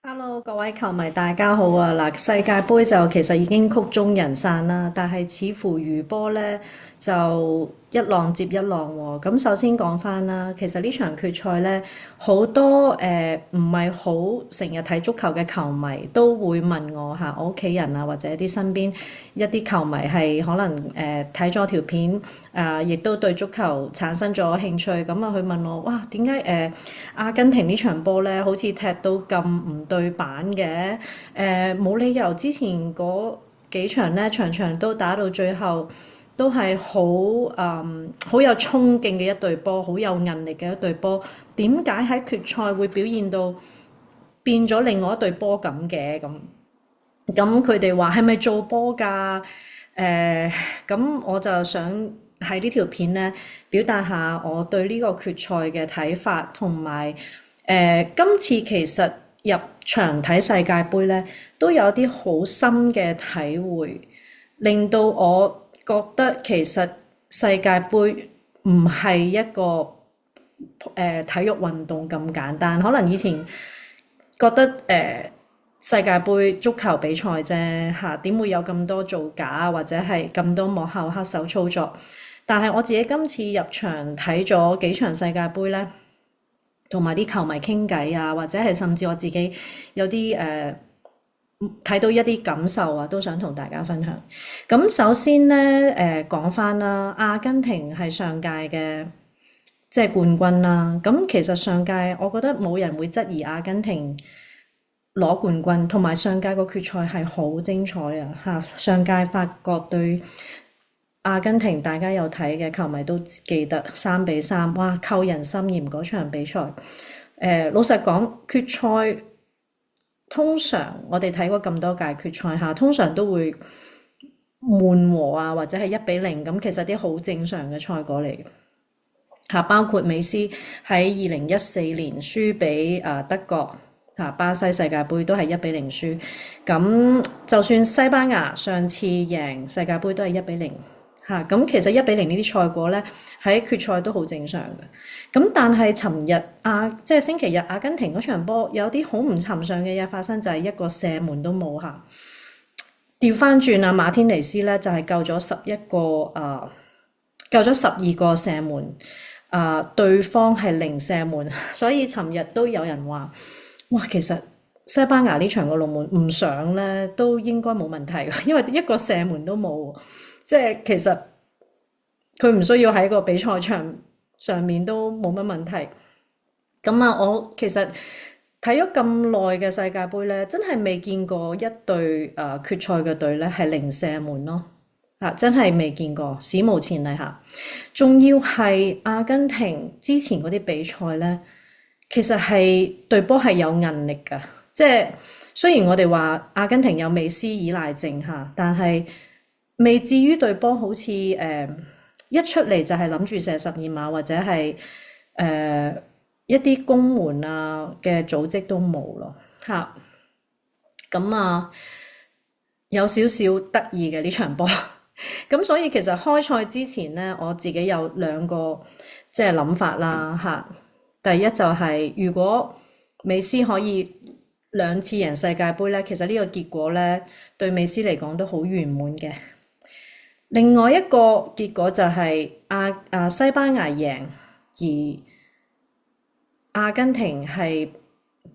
Hello，各位球迷大家好啊！嗱，世界盃就其實已經曲終人散啦，但係似乎餘波呢就一浪接一浪喎。咁首先講翻啦，其實呢場決賽呢，好多唔係好成日睇足球嘅球迷都會問我嚇，我屋企人啊或者啲身邊一啲球迷係可能睇咗條片亦都對足球產生咗興趣，咁啊佢問我，哇，點解阿根廷呢場波咧好似踢到咁唔對版嘅？冇理由之前嗰幾場咧場場都打到最後都係好有衝勁嘅一隊波，好有韌力嘅一隊波，點解喺決賽會表現到變咗另外一隊波咁嘅咁佢哋話係咪做波㗎？咁我就想喺呢條片咧表達下我對呢個決賽嘅睇法，同埋今次其實入場睇世界盃咧都有啲好深嘅體會，令到我覺得其實世界盃唔係一個體育運動咁簡單，可能以前覺得世界盃足球比賽啫嚇，點會有咁多造假或者係咁多幕後黑手操作？但係我自己今次入場睇咗幾場世界盃呢，同埋啲球迷傾偈啊，或者係甚至我自己有啲睇到一啲感受啊，都想同大家分享。咁首先呢，講翻啦，阿根廷係上屆嘅即係冠軍啦。咁其實上屆我覺得冇人會質疑阿根廷攞冠軍，同埋上屆個決賽係好精彩啊！嚇，上屆法國對阿根廷，大家有睇嘅球迷都記得3-3，哇，扣人心弦嗰場比賽。老實講，決賽通常我哋睇過咁多屆決賽下，通常都會悶和啊，或者係1-0咁，其實啲好正常嘅賽果嚟嘅嚇。包括美斯喺2014年輸俾德國。巴西世界盃都係1-0輸，咁就算西班牙上次贏世界盃都係1-0嚇，咁其實1-0呢啲賽果咧喺決賽都好正常嘅。咁但係尋日即係星期日阿根廷嗰場波有啲好唔尋常嘅嘢發生，就係一個射門都冇嚇。調翻轉啊，馬天尼斯咧就係救咗12個射門，對方係0射門，所以尋日都有人話。哇，其實西班牙呢場個龍門唔上咧都應該冇問題嘅，因為一個射門都冇，即係其實佢唔需要喺個比賽場上面都冇乜問題。咁啊，我其實睇咗咁耐嘅世界盃咧，真係未見過一隊決賽嘅隊咧係0射門咯，真係未見過，史無前例嚇。仲要係阿根廷之前嗰啲比賽咧。其實係對波係有韌力㗎，即係雖然我哋話阿根廷有美斯依賴症嚇，但係未至於對波好似一出嚟就係諗住射12碼或者係一啲攻門啊嘅組織都冇咯嚇。咁有少少得意嘅呢場波，咁所以其實開賽之前呢，我自己有兩個即係諗法啦嚇。第一就係如果美斯可以2次贏世界盃咧，其實呢個結果咧對美斯嚟講都好圓滿嘅。另外一個結果就係西班牙贏，而阿根廷係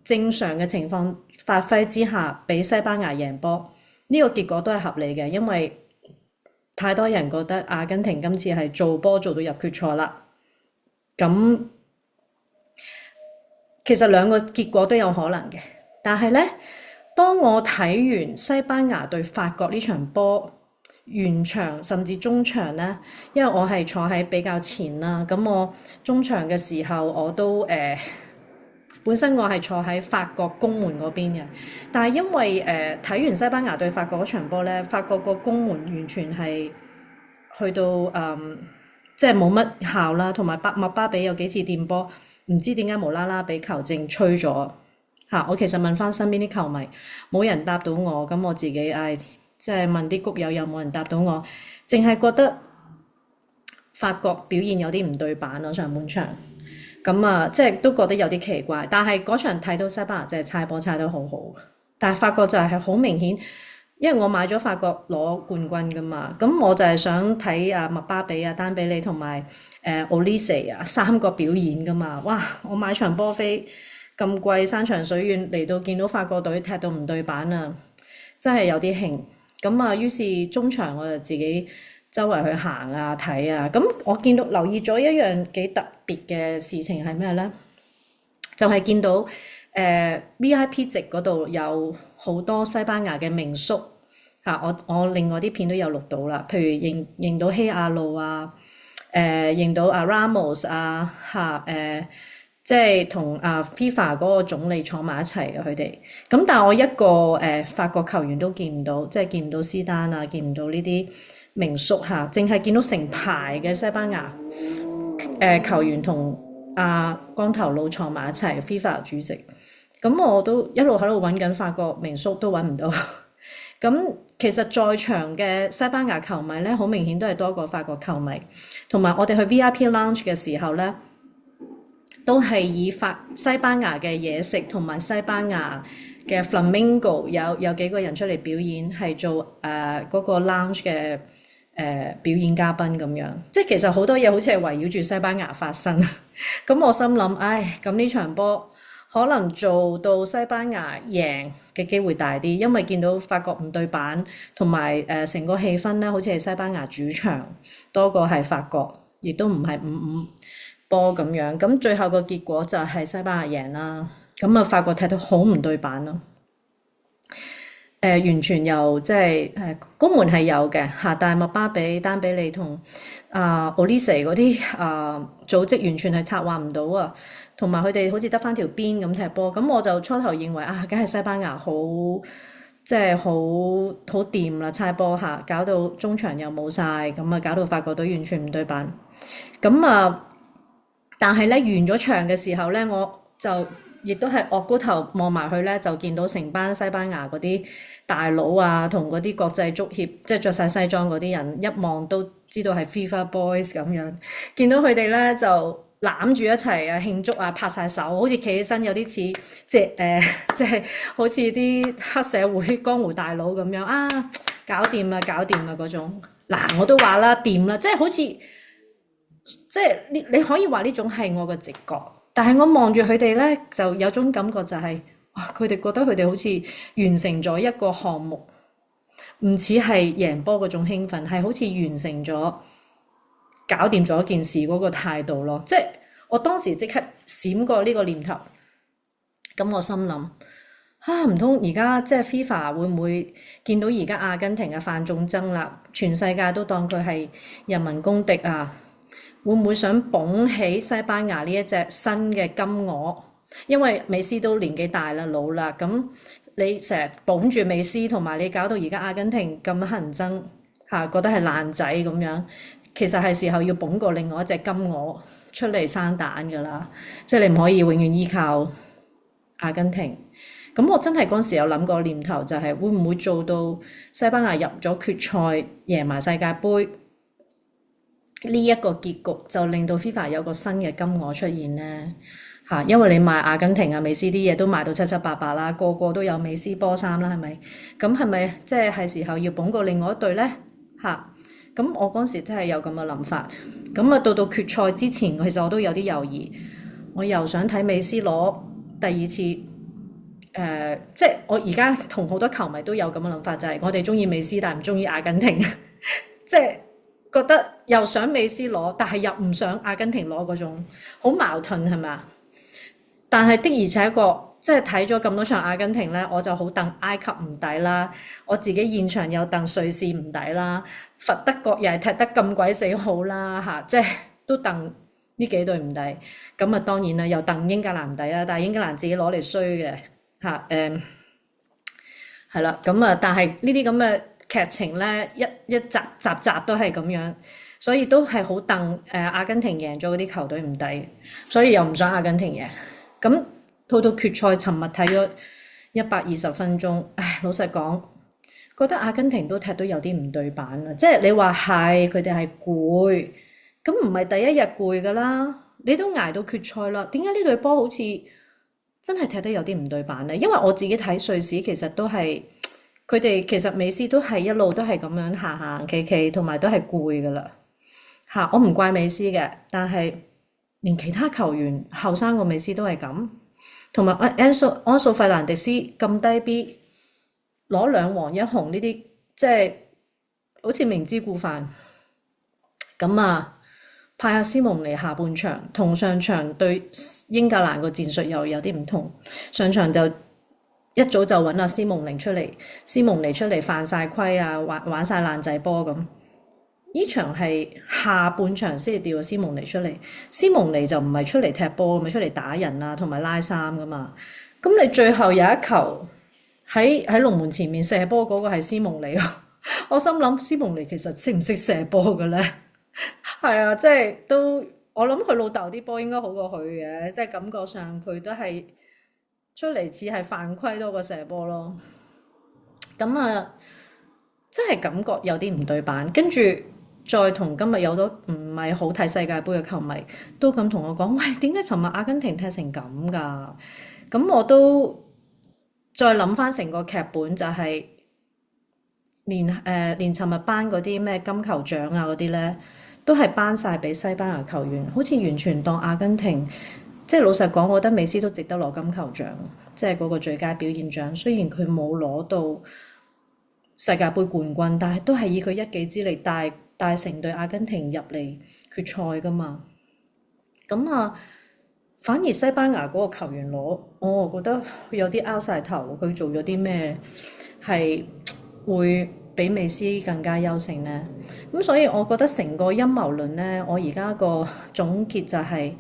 正常嘅情況發揮之下，俾西班牙贏波。呢個結果都係合理嘅，因為太多人覺得阿根廷今次係做波做到入決賽啦。咁其實兩個結果都有可能嘅，但係呢，當我睇完西班牙對法國呢場波完場甚至中場呢，因為我係坐喺比較前啦，咁我中場嘅時候我都本身我係坐喺法國攻門嗰邊嘅，但係因為睇完西班牙對法國嗰場波呢，法國個攻門完全係去到即係冇乜效啦，同埋麥巴比有幾次掂波。唔知點解無啦啦俾球證吹咗嚇！我其實問翻身邊啲球迷，冇人答到我，咁我自己即係問啲谷友有冇人答到我，淨係覺得法國表現有啲唔對版咯，上半場。咁啊，即係都覺得有啲奇怪。但係嗰場睇到西班牙真係猜波猜得好好，但係法國就係好明顯，因為我買咗法國攞冠軍噶嘛，咁我就係想睇啊麥巴比啊、丹比利同埋Olise 啊三個表演噶嘛。哇！我買場波飛咁貴，山長水遠嚟到見到法國隊踢到唔對版啊，真係有啲興。咁啊，於是中場我就自己周圍去行啊睇啊。咁我見到留意咗一樣幾特別嘅事情係咩呢？就係見到VIP 席嗰度有好多西班牙嘅名宿嚇，我另外啲片都有錄到啦。譬如認到希亞路啊，認到阿 Ramos 啊嚇，即係同阿 FIFA 嗰個總理坐埋一齊嘅佢哋。咁但係我一個法國球員都見唔到，即係見唔到斯丹啊，見唔到呢啲名宿嚇，淨係見到成排嘅西班牙球員同光頭佬坐埋一齊 FIFA 主席。咁我都一路喺度揾緊法國名宿都揾唔到。咁其實在場嘅西班牙球迷咧，好明顯都係多過法國球迷。同埋我哋去 VIP Lounge 嘅時候咧，都係以西班牙嘅嘢食同埋西班牙嘅 Flamingo 有幾個人出嚟表演，係做嗰個 Lounge 嘅表演嘉賓咁樣。即係其實好多嘢好似係圍繞住西班牙發生。咁我心諗，唉，咁呢場波可能做到西班牙贏嘅機會大啲，因為見到法國唔對版，同埋成個氣氛咧，好似係西班牙主場多過係法國，亦都唔係5-5波咁樣。咁最後個結果就係西班牙贏啦。咁啊，法國踢到好唔對版咯。完全又即係攻門係有嘅嚇，但係麥巴比、丹比利同Olise 嗰啲組織完全係策劃唔到啊，同埋佢哋好似得返條邊咁踢波。咁我就初頭認為梗係西班牙好即係好掂啦，猜波嚇，搞到中場又冇晒，咁啊搞到法國隊完全唔對版。咁但係咧完咗場嘅時候咧，我就亦都係惡高頭望埋去咧，就見到成班西班牙嗰啲大佬啊，同嗰啲國際足協即係着晒西裝嗰啲人，一望都知道係 FIFA Boys 咁樣。見到佢哋咧就攬住一齊慶祝啊，拍晒手，好似企起身有啲似即係好似啲黑社會江湖大佬咁樣啊，搞掂啦嗰種。嗱，我都話啦，掂啦，即係好似即係你可以話呢種係我嘅直覺。但係我望住佢哋咧，就有種感覺就係，哇！佢哋覺得佢哋好似完成咗一個項目，唔似係贏波嗰種興奮，係好似完成咗、搞掂咗件事嗰個態度咯。即係我當時即刻閃過呢個念頭，咁我心諗唔通而家即係 FIFA 會唔會見到而家阿根廷犯眾憎啦，全世界都當佢係人民公敵啊？會唔會想捧起西班牙呢一隻新嘅金鵝？因為美斯都年紀大啦、老啦，咁你成日捧住美斯，同埋你搞到而家阿根廷咁乞人憎嚇，覺得係爛仔咁樣，其實係時候要捧過另外一隻金鵝出嚟生蛋㗎啦。即係你唔可以永遠依靠阿根廷。咁我真係嗰陣時有諗過念頭，就係會唔會做到西班牙入咗決賽，贏埋世界盃？呢一個結局就令到 FIFA 有個新嘅金鵝出現呢嚇，因為你賣阿根廷美斯啲嘢都賣到七七八八啦，個個都有美斯波衫啦，係咪？咁係咪即係時候要捧過另外一隊呢嚇？咁我嗰時真係有咁嘅諗法。咁到決賽之前，其實我都有啲猶豫，我又想睇美斯攞第二次即係我而家同好多球迷都有咁嘅諗法，就係我哋中意美斯，但係唔中意阿根廷，即係覺得又想美斯攞，但係又唔想阿根廷攞嗰種，好矛盾係咪？但係的而且確，即係睇咗咁多場阿根廷咧，我就好戥埃及唔抵啦，我自己現場又戥瑞士唔抵啦，佛德國又係踢得咁鬼死好啦嚇，即係都戥呢幾隊唔抵。咁當然啦，又戥英格蘭唔抵啦，但係英格蘭自己攞嚟衰嘅嚇係啦。咁但係呢啲咁嘅劇情咧，一集都係咁樣，所以都係好戥阿根廷贏咗嗰啲球隊唔抵，所以又唔想阿根廷贏。咁到決賽，尋日睇咗120分鐘，老實講，覺得阿根廷都踢到有啲唔對版啦。即係你話係佢哋係攰，咁唔係第一日攰噶啦。你都捱到決賽啦，點解呢隊波好似真係踢得有啲唔對版呢？因為我自己睇瑞士其實都係佢哋其實美斯都係一路都係咁樣行行企企，同埋都係攰噶啦嚇。我唔怪美斯嘅，但係連其他球員後生個美斯都係咁，同埋安素費蘭迪斯咁低 B 攞兩黃一紅呢啲，即係好似明知故犯咁啊！派下斯蒙尼下半場同上場對英格蘭個戰術又有啲唔同，上場就一早就揾阿斯蒙尼出嚟，斯蒙尼出嚟犯晒規啊，玩晒爛仔波咁。呢場係下半場先至調個斯蒙尼出嚟，斯蒙尼就唔係出嚟踢波，咪出嚟打人啊，同埋拉衫噶嘛。咁你最後有一球喺龍門前面射波嗰個係斯蒙尼啊！我心諗斯蒙尼其實識唔識射波嘅咧？係啊，即係都我諗佢老豆啲波應該好過佢嘅，即係感覺上佢都係出嚟似係犯規多過射波咯。咁啊，真係感覺有啲唔對版，跟住再同今日有咗唔係好睇世界盃嘅球迷都咁同我講：喂，點解尋日阿根廷踢成咁㗎？咁我都再諗翻成個劇本，就係連尋日頒嗰啲咩金球獎啊嗰啲咧，都係頒晒俾西班牙球員，好似完全當阿根廷。即係老實講，我覺得美斯都值得攞金球獎，即係嗰個最佳表現獎。雖然佢冇攞到世界盃冠軍，但係都係以佢一己之力帶成隊阿根廷入嚟決賽㗎嘛。咁啊，反而西班牙嗰個球員攞，我覺得有啲拗晒頭，佢做咗啲咩係會比美斯更加優勝呢？咁所以我覺得成個陰謀論呢，我而家個總結就係，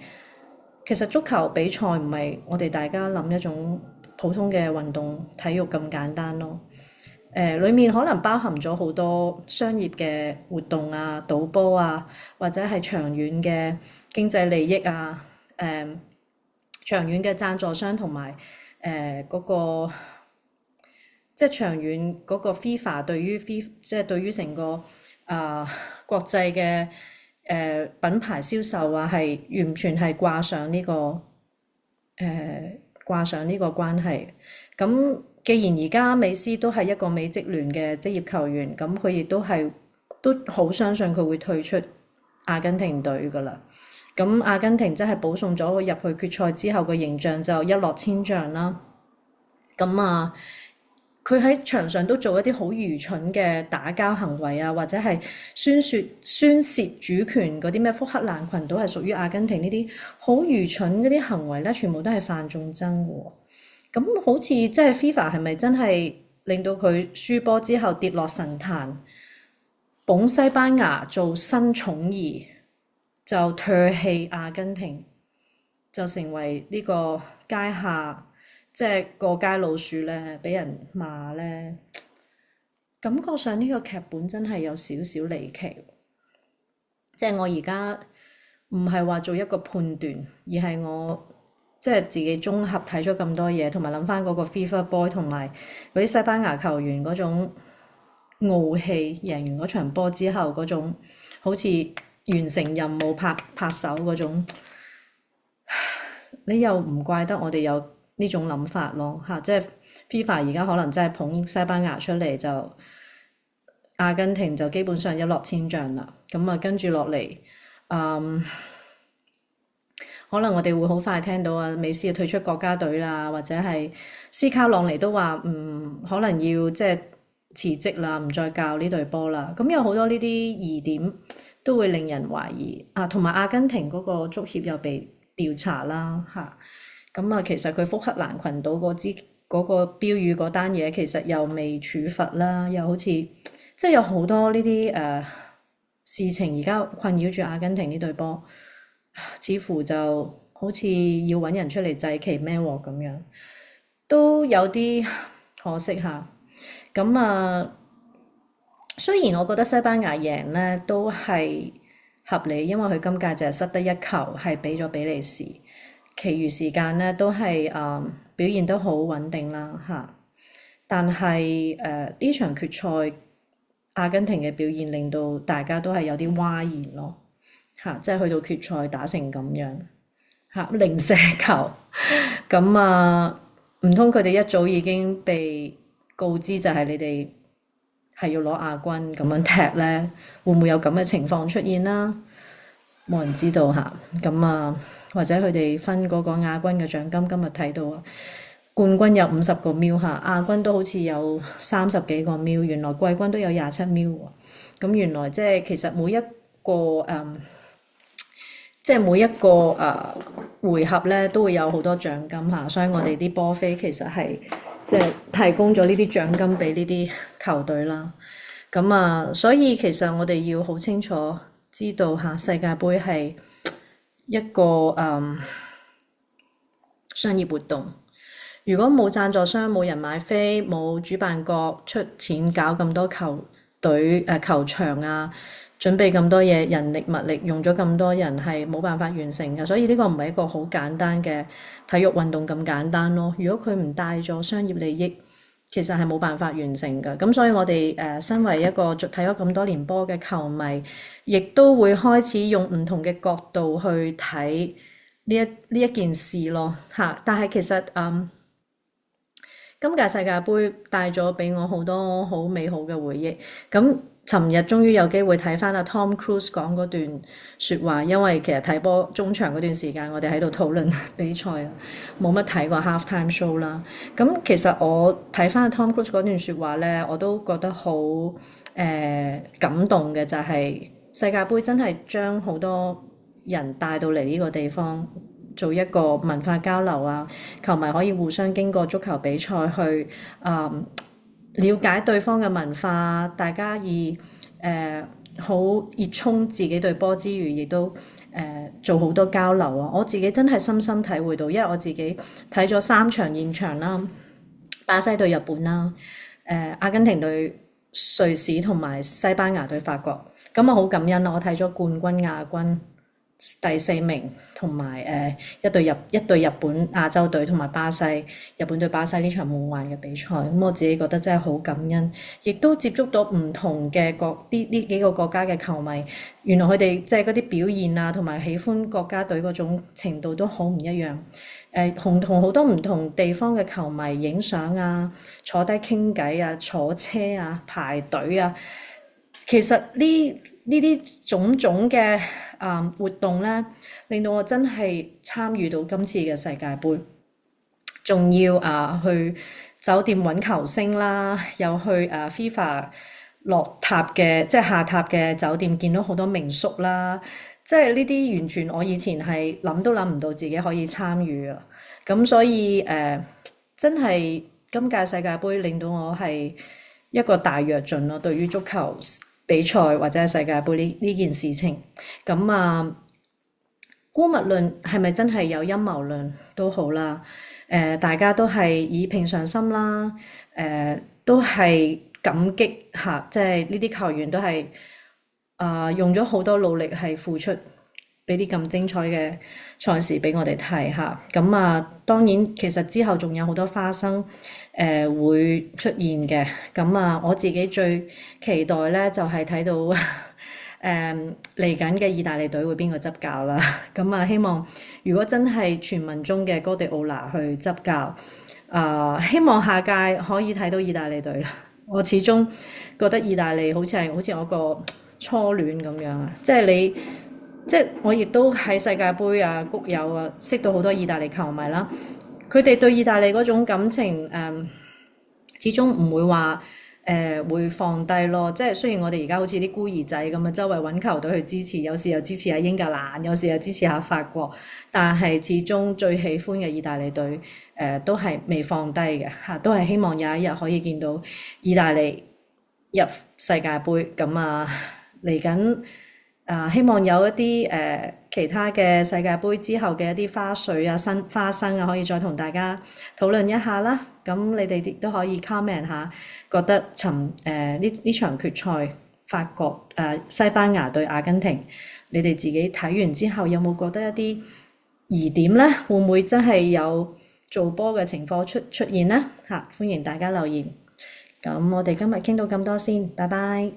其實足球比賽唔係我哋大家諗一種普通嘅運動體育咁簡單咯。裡面可能包含咗好多商業嘅活動啊、賭波啊，或者係長遠嘅經濟利益啊、長遠嘅贊助商同埋嗰個即係長遠嗰個 FIFA 即係對於成個國際嘅品牌銷售啊，係完全係掛上呢個關係。咁既然而家美斯都係一個美職聯嘅職業球員，咁佢亦都好相信佢會退出阿根廷隊㗎啦。咁阿根廷真係保送咗佢入去決賽之後，個形象就一落千丈啦。咁啊，佢喺場上都做一啲好愚蠢嘅打交行為啊，或者係宣泄主權嗰啲咩福克蘭群島係屬於阿根廷呢啲好愚蠢嗰啲行為咧，全部都係犯眾憎喎。咁好似即係 FIFA 係咪真係令到佢輸波之後跌落神壇，捧西班牙做新寵兒，就唾棄阿根廷，就成為呢個街下即係過街老鼠咧，俾人罵咧？感覺上呢個劇本真係有少少離奇。即係我而家唔係話做一個判斷，而係我即係自己綜合睇咗咁多嘢，同埋諗翻嗰個 FIFA Boy 同埋嗰啲西班牙球員嗰種傲氣，贏完嗰場波之後嗰種好似完成任務拍手嗰種，你又唔怪得我哋有呢種諗法咯嚇。即係 FIFA 而家可能真係捧西班牙出嚟，就阿根廷就基本上一落千丈啦。咁啊跟住落嚟，可能我哋會好快聽到啊，美斯退出國家隊啦，或者係斯卡朗尼都話可能要即係辭職啦，唔再教呢隊波啦。咁有好多呢啲疑點都會令人懷疑啊。同埋阿根廷嗰個足協又被調查啦嚇。咁啊，其實佢福克蘭群島嗰個標語嗰單嘢其實又未處罰啦，又好似即係有好多呢啲事情而家困擾住阿根廷呢隊波。似乎就好似要揾人出嚟祭旗孭鑊咁樣，都有啲可惜嚇。咁啊，雖然我覺得西班牙贏呢都係合理，因為佢今屆就係失得一球，係俾咗比利時，其餘時間呢都係表現得好穩定啦嚇。但係呢場決賽阿根廷嘅表現令到大家都係有啲嘩然咯。即係去到決賽打成咁樣零射球，咁唔通佢哋一早已經被告知就係你哋係要攞亞軍咁樣踢呢？會唔會有咁嘅情況出現啦？冇人知道咁或者佢哋分嗰個亞軍嘅獎金，今日睇到冠軍有50個mil亞軍都好似有30幾個mil，原來季軍都有27mil喎。咁原來即係其實每一個回合咧都會有好多獎金所以我哋啲波飛其實係即係提供咗呢啲獎金俾呢啲球隊啦。咁所以其實我哋要好清楚知道世界盃係一個商業活動。如果冇贊助商、冇人買飛、冇主辦國出錢搞咁多球隊球場準備咁多嘢，人力物力用咗咁多人係冇辦法完成嘅，所以呢個唔係一個好簡單嘅體育運動咁簡單咯。如果佢唔帶咗商業利益，其實係冇辦法完成嘅。咁所以我哋身為一個睇咗咁多年波嘅球迷，亦都會開始用唔同嘅角度去睇呢一件事咯但係其實今屆世界盃帶咗俾我好多好美好嘅回憶。咁尋日終於有機會睇返Tom Cruise 講嗰段説話，因為其實睇波中場嗰段時間，我哋喺度討論比賽冇乜睇過 halftime show 啦。咁其實我睇返Tom Cruise 嗰段説話呢，我都覺得好感動嘅，就係世界盃真係將好多人帶到嚟呢個地方。做一個文化交流球迷可以互相經過足球比賽去了解對方嘅文化，大家以好熱衷自己對波之餘，亦都做好多交流我自己真係深深體會到，因為我自己睇咗3場現場啦，巴西對日本啦，阿根廷對瑞士同埋西班牙對法國，咁我好感恩我睇咗冠軍、亞軍。第4名同埋一對日本亞洲隊同埋巴西，日本對巴西呢場夢幻嘅比賽，咁我自己覺得真係好感恩，亦都接觸到唔同嘅呢幾個國家嘅球迷，原來佢哋即係嗰啲表現同埋喜歡國家隊嗰種程度都好唔一樣。同好多唔同地方嘅球迷影相坐低傾偈坐車排隊其實呢啲種種嘅活動咧，令到我真係參與到今次嘅世界盃，仲要去酒店揾球星啦，又去FIFA 落塔嘅即係下塔嘅酒店見到好多名宿啦，即係呢啲完全我以前係諗都諗唔到自己可以參與咁所以真係今屆世界盃令到我係一個大躍進咯，對於足球比賽或者係世界盃呢件事情，咁姑勿論係咪真係有陰謀論都好啦，大家都係以平常心啦，都係感激即係呢啲球員都係用咗好多努力係付出，俾啲咁精彩嘅賽事俾我哋睇咁當然其實之後仲有好多花生會出現嘅，咁我自己最期待咧就係睇到嚟緊嘅意大利隊會邊個執教啦，咁希望如果真係傳聞中嘅哥迪奧拿去執教，希望下屆可以睇到意大利隊啦。我始終覺得意大利好似我個初戀咁樣即係我亦都喺世界盃谷友識到好多意大利球迷啦，佢哋對意大利嗰種感情始終唔會話會放低咯，即係雖然我哋而家好似啲孤兒仔咁周圍揾球隊去支持，有時又支持下英格蘭，有時又支持下法國，但係始終最喜歡嘅意大利隊都係未放低嘅都係希望有一日可以見到意大利入世界盃咁嚟緊。希望有一啲其他嘅世界盃之後嘅一啲花絮新花生可以再同大家討論一下啦。咁你哋亦都可以 comment 下，覺得呢場決賽法國西班牙對阿根廷，你哋自己睇完之後有冇覺得一啲疑點呢？會唔會真係有做波嘅情況出現呢？歡迎大家留言。咁我哋今日傾到咁多先，拜拜。